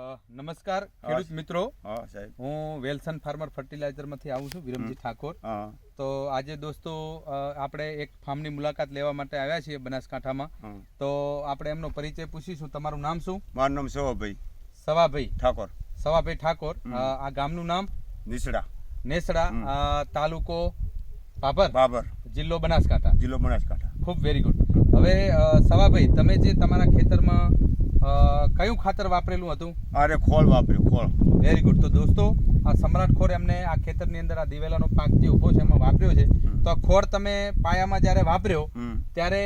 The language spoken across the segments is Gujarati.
નમસ્કાર ખેડૂત મિત્રો, હા સાહેબ, હું વેલસન ફાર્મર ફર્ટિલાઇઝર માંથી આવું છું, વિરમજી ઠાકોર. તો આજે દોસ્તો આપણે એક ફાર્મની મુલાકાત લેવા માટે આવ્યા છીએ બનાસકાંઠામાં. તો આપણે એમનો પરિચય પૂછીશું. તમારું નામ શું? મારું નામ સવાભાઈ સવાભાઈ ઠાકોર. સવાભાઈ ઠાકોર. આ ગામનું નામ? નિસડા. નેસડા. તાલુકો બાબર, બાબર, જિલ્લો બનાસકાંઠા. જિલ્લો બનાસકાંઠા. ખૂબ વેરી ગુડ. હવે સવાભાઈ, તમે જે તમારા ખેતરમાં કયું ખાતર વાપરેલું હતું? અરે ખોળ વાપર્યું, ખોળ. Very good. તો દોસ્તો, આ સમ્રાટ ખોળ એમને આ ખેતરની અંદર આ દિવેલાનો પાક જે ઉભો છે એમાં વાપર્યો છે. તો આ ખોળ તમે પાયામાં જ્યારે વાપર્યો ત્યારે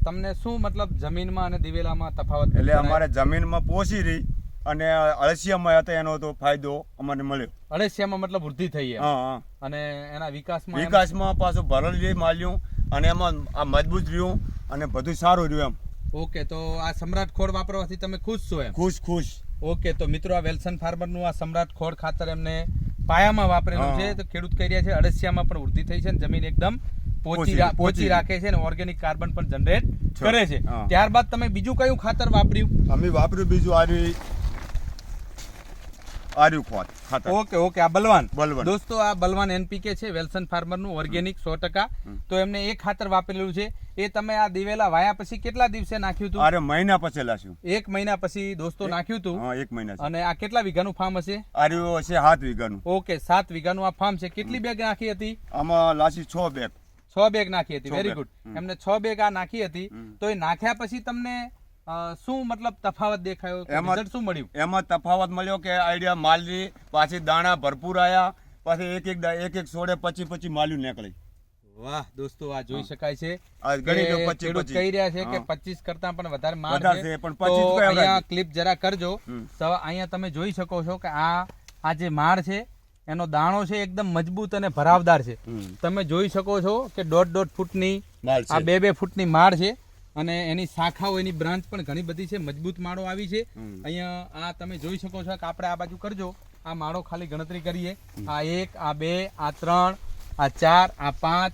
તમને શું મતલબ જમીનમાં અને દિવેલામાં તફાવત? એટલે અમારે જમીનમાં પોસી રહી અને અળસિયામાં હતા એનો તો ફાયદો અમને મળ્યો. અળસિયામાં મતલબ વૃદ્ધિ થઈ એમ. હા. અને એના વિકાસમાં પાછું ભરલ રહી માલ્યું અને એમાં આ મજબૂત રહ્યું અને બધું સારું રહ્યું એમ. ઓકે, તો આ સમ્રાટ ખોળ વાપરવાથી તમે ખુશ છો એમ? ખુશ. ઓકે, તો મિત્રો, આ વેલસન ફાર્મરનું આ સમ્રાટ ખોળ ખાતર એમને પાયામાં વાપરેલું છે. તો ખેડૂત કહી રહ્યા છે અળસિયામાં પણ વૃદ્ધિ થઈ છે અને જમીન એકદમ પોચી રાખે છે અને ઓર્ગેનિક કાર્બન પણ જનરેટ કરે છે. ત્યારબાદ તમે બીજું કયું ખાતર વાપર્યું? અમે વાપર્યું બીજું આર્યું ખાતર. ઓકે, આ બલવાન. દોસ્તો, આ બલવાન એનપીકે છે વેલસન ફાર્મરનું ઓર્ગેનિક 100%. તો એમને એક ખાતર વાપરેલું છે. એ તમે આ દિવેલા વાયા પછી કેટલા દિવસે નાખ્યું હતું? અરે મહિના પછી લાસ્યું. 1 મહિના પછી દોસ્તો નાખ્યું હતું. હા, 1 મહિના. અને આ કેટલા વીઘાનું ફાર્મ હશે? આર્યું હશે 7 વીઘાનું. ઓકે, 7 વીઘાનું આ ફાર્મ છે. કેટલી બેગ નાખી હતી? આમાં લાસી 6 બેગ. 6 બેગ નાખી હતી. Very good. એમને 6 બેગ આ નાખી હતી. તો એ નાખ્યા પછી તમને શું મતલબ તફાવત દેખાયો? રિઝલ્ટ શું મળ્યું? એમાં તફાવત મળ્યો કે આઈડિયા માલની પાછી દાણા ભરપૂર આયા, પાછી એક છોડે 25 માલ્યું નીકળી. વાહ દોસ્તો, આ જોઈ શકાય છે. ખેડૂત કહી રહ્યા છે કે 25 કરતા પણ વધારે માળ છે. પણ તો અહીંયા ક્લિપ જરા કરજો. તો અહીંયા તમે જોઈ શકો છો કે આ જે માળ છે એનો દાણો છે એકદમ મજબૂત અને ભરાવદાર છે. તમે જોઈ શકો છો કે 1.5 ફૂટની આ 2 ફૂટની માળ છે અને એની શાખાઓ, એની બ્રાન્ચ પણ ઘણી બધી છે. મજબૂત માળો આવી છે. અહીંયા આ તમે જોઈ શકો છો કે આપણે આ બાજુ કરજો. આ માળો ખાલી ગણતરી કરીએ. આ 1, આ 2, આ 3, આ 4, આ 5,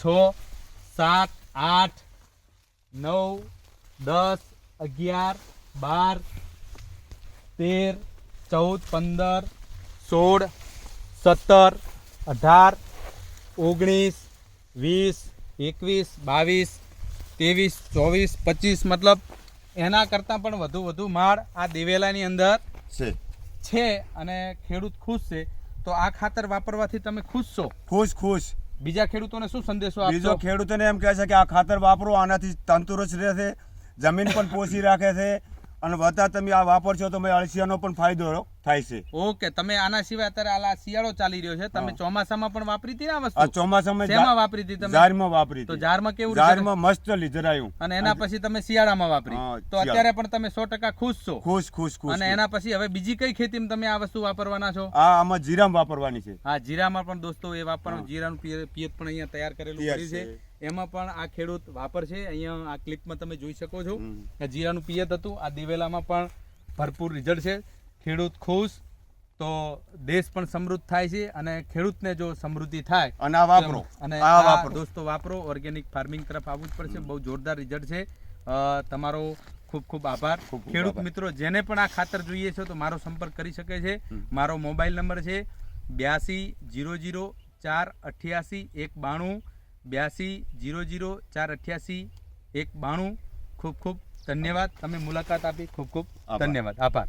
6, 7, 8, 9, 10, 11, 12, 13, 14, 15, 16, 17, 18, 19, 20, 22, 23, 24, 25 મતલબ એના કરતાં પણ વધુ માળ આ દિવેલાની અંદર છે અને ખેડૂત ખુશ છે. તો આ ખાતર વાપરવાથી તમે ખુશ છો? ખુશ. બીજા ખેડૂતોને શું સંદેશો આપશો? બીજો ખેડૂતોને એમ કહે છે કે આ ખાતર વાપરો, આનાથી તંદુરસ્ત રહેશે, જમીન પણ પોષી રાખે છે અને વધતા તમે આ વાપરશો તો અળસિયાનો પણ ફાયદો થાય છે. ઓકે, તમે આના સિવાય અત્યારે આ શિયાળો ચાલી રહ્યો છે, તમે ચોમાસામાં પણ વાપરી હતી ને આ વસ્તુ? આ ચોમાસામાં શેમાં વાપરી હતી તમે? જારમાં વાપરી. તો જારમાં કેવું? જારમાં મસ્ત લીધરાયું. અને એના પછી તમે શિયાળામાં વાપરી. તો અત્યારે પણ તમે 100% ખુશ છો? ખુશ. અને એના પછી હવે બીજી કઈ ખેતીમાં તમે આ વસ્તુ વાપરવાના છો? આમાં જીરામાં વાપરવાની છે. હા, જીરામાં પણ દોસ્તો એ વાપરવાનું. જીરાનું પિયત પણ અહીંયા તૈયાર કરેલું છે. એમાં પણ આ ખેડૂત વાપરશે. અહીંયા આ ક્લિપમાં તમે જોઈ શકો છો જીરાનું પિયત હતું. આ દિવેલામાં પણ ભરપૂર રિઝલ્ટ છે. ખેડૂત ખુશ તો દેશ પણ સમૃદ્ધ થાય છે અને ખેડૂતને જો સમૃદ્ધિ થાય અને આ વાપરો અને દોસ્તો વાપરો. ઓર્ગેનિક ફાર્મિંગ તરફ આવવું જ પડશે. બહુ જોરદાર રિઝલ્ટ છે. તમારો ખૂબ આભાર. ખેડૂત મિત્રો, જેને પણ આ ખાતર જોઈએ છે તો મારો સંપર્ક કરી શકે છે. મારો મોબાઈલ નંબર છે 8200 488 192, 8200 488 192. ખૂબ ધન્યવાદ. તમે મુલાકાત આપી ખૂબ ધન્યવાદ. આભાર.